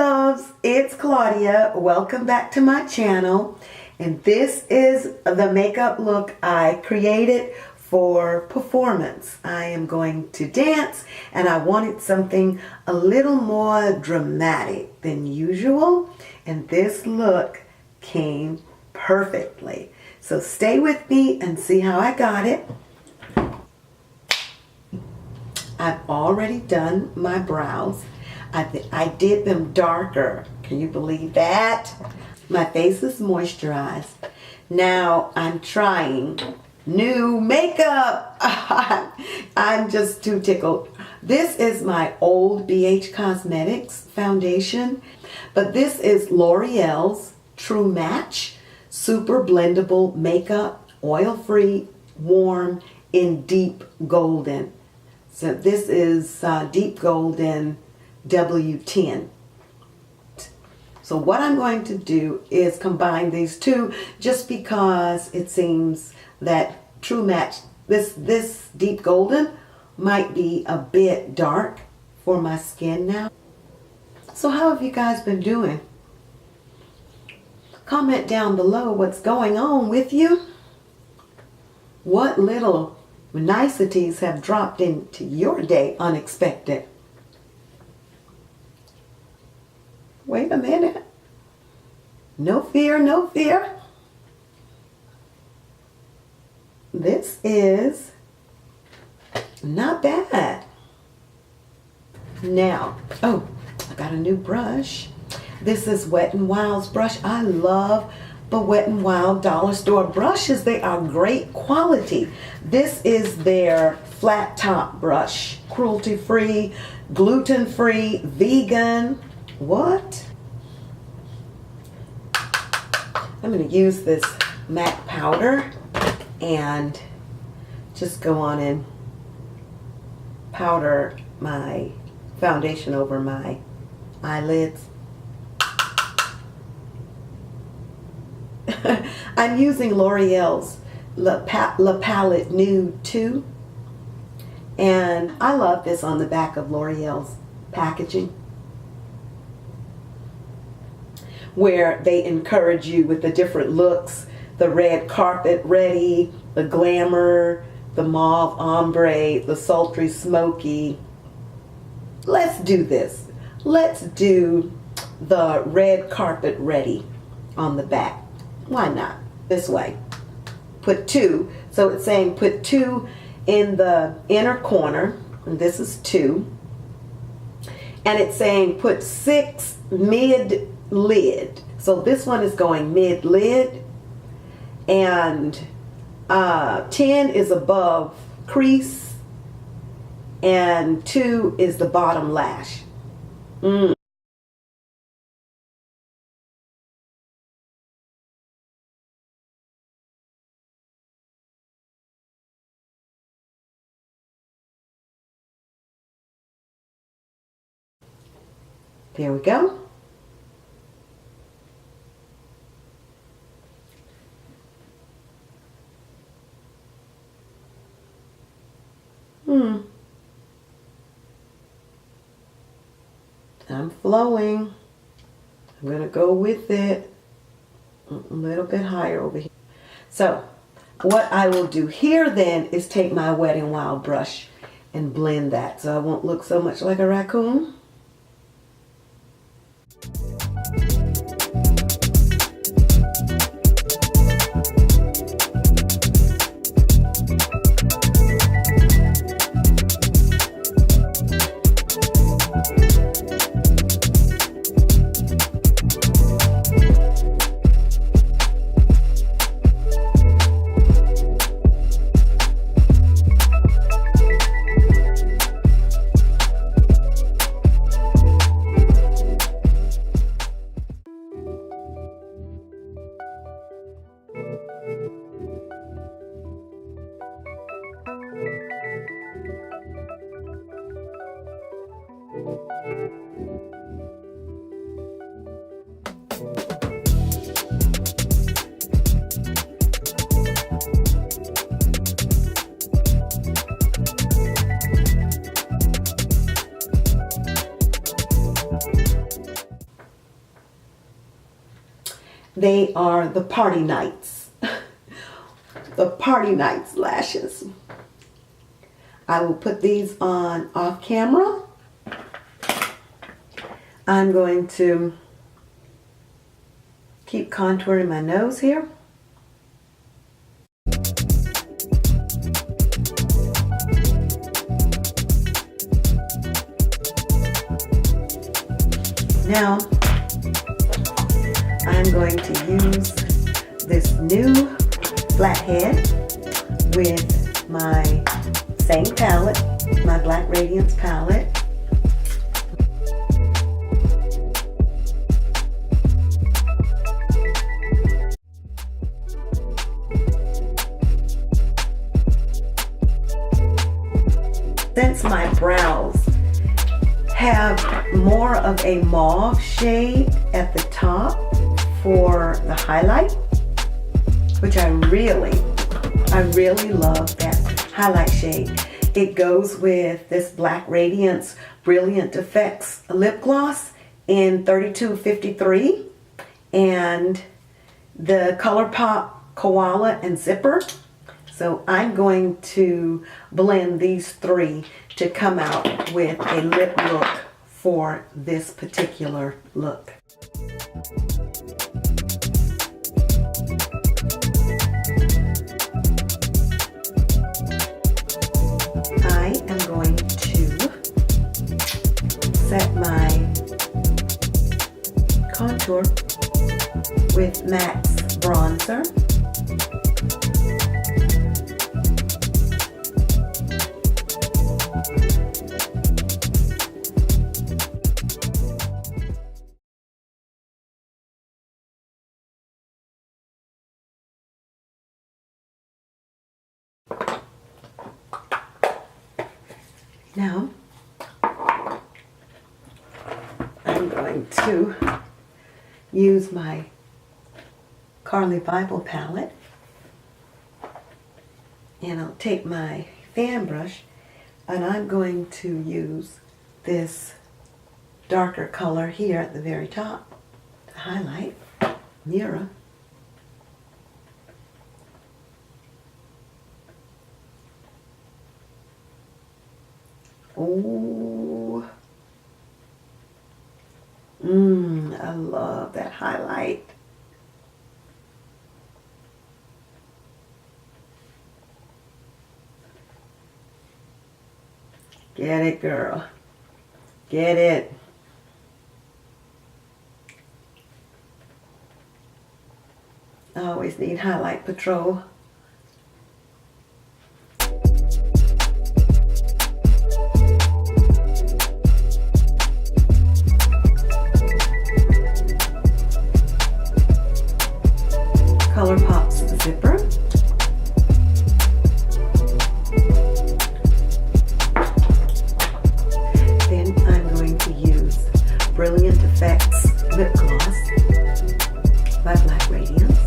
loves, it's Claudia. Welcome back to my channel. And this is the makeup look I created for performance. I am going to dance and I wanted something a little more dramatic than usual. And this look came perfectly. So stay with me and see how I got it. I've already done my brows. I did them darker. Can you believe that? My face is moisturized. Now I'm trying new makeup. I'm just too tickled. This is my old BH Cosmetics foundation, but this is L'Oreal's True Match Super Blendable Makeup, oil-free, warm, in deep golden. So this is deep golden W10. So what I'm going to do is combine these two just because it seems that True Match, this deep golden might be a bit dark for my skin now. So how have you guys been doing? Comment down below what's going on with you. What little niceties have dropped into your day unexpected? Wait a minute. No fear, no fear. This is not bad. Now, oh, I got a new brush. This is Wet n Wild's brush. I love the Wet n Wild dollar store brushes. They are great quality. This is their flat top brush. Cruelty-free, gluten-free, vegan. What? I'm going to use this MAC powder and just go on and powder my foundation over my eyelids. I'm using L'Oreal's La Palette Nude 2, and I love this on the back of L'Oreal's packaging, where they encourage you with the different looks, the red carpet ready, the glamour, the mauve ombre, the sultry smoky. Let's do this. Let's do the red carpet ready on the back. Why not? This way. Put 2. So it's saying put 2 in the inner corner, and this is 2. And it's saying put 6 mid lid. So this one is going mid lid, and 10 is above crease, and 2 is the bottom lash. There we go. I'm flowing. I'm going to go with it a little bit higher over here. So what I will do here then is take my Wet n Wild brush and blend that so I won't look so much like a raccoon. They are the Party Nights. The Party Nights lashes. I will put these on off camera. I'm going to keep contouring my nose here. Now, I'm going to use this new flathead with my same palette, my Black Radiance palette. Since my brows have more of a mauve shade at the top for the highlight, which I really love that highlight shade. It goes with this Black Radiance Brilliant Effects lip gloss in 3253 and the ColourPop Koala and Zipper. So I'm going to blend these three to come out with a lip look for this particular look. I am going to set my contour with MAC's bronzer. Now, I'm going to use my Carly Bible palette, and I'll take my fan brush and I'm going to use this darker color here at the very top to highlight Mira. Oh, I love that highlight. Get it, girl. Get it. I always need highlight patrol. ColourPop's Zipper. Then I'm going to use Brilliant Effects Lip Gloss by Black Radiance.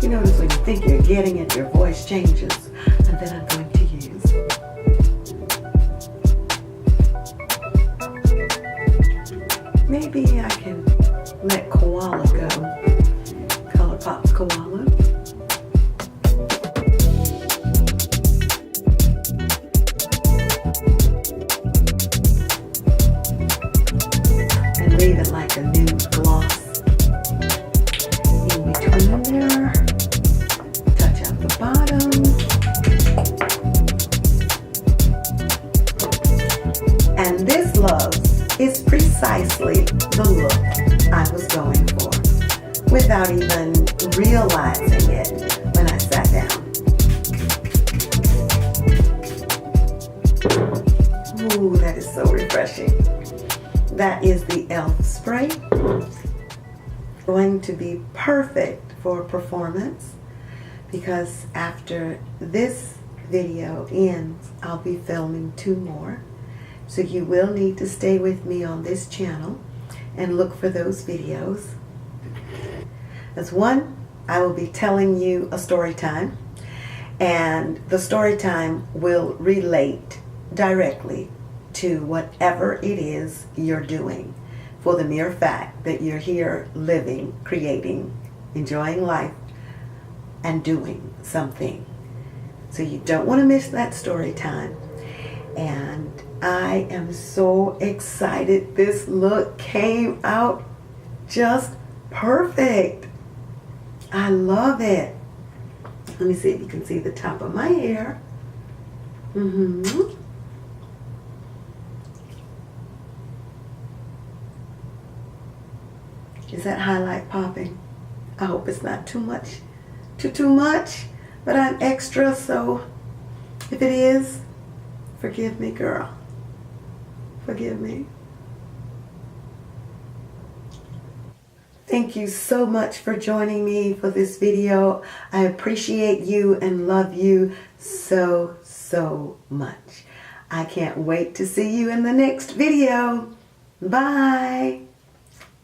You notice when you think you're getting it, your voice changes. And then I'm going to use maybe I can let Koala go. ColourPop's Koala. And leave it like a nude gloss in between there. Touch out the bottom. And this, loves, is precisely the look I was going for without even realizing it when I sat down. Ooh, that is so refreshing. That is the e.l.f. spray. Going to be perfect for performance because after this video ends, I'll be filming 2 more. So you will need to stay with me on this channel and look for those videos. As one, I will be telling you a story time, and the story time will relate directly to whatever it is you're doing. for the mere fact that you're here living, creating, enjoying life, and doing something. So you don't want to miss that story time. And I am so excited. This look came out just perfect. I love it. Let me see if you can see the top of my hair. Is that highlight popping? I hope it's not too much. Too much. But I'm extra, so if it is, forgive me, girl. Forgive me. Thank you so much for joining me for this video. I appreciate you and love you so, so much. I can't wait to see you in the next video. Bye.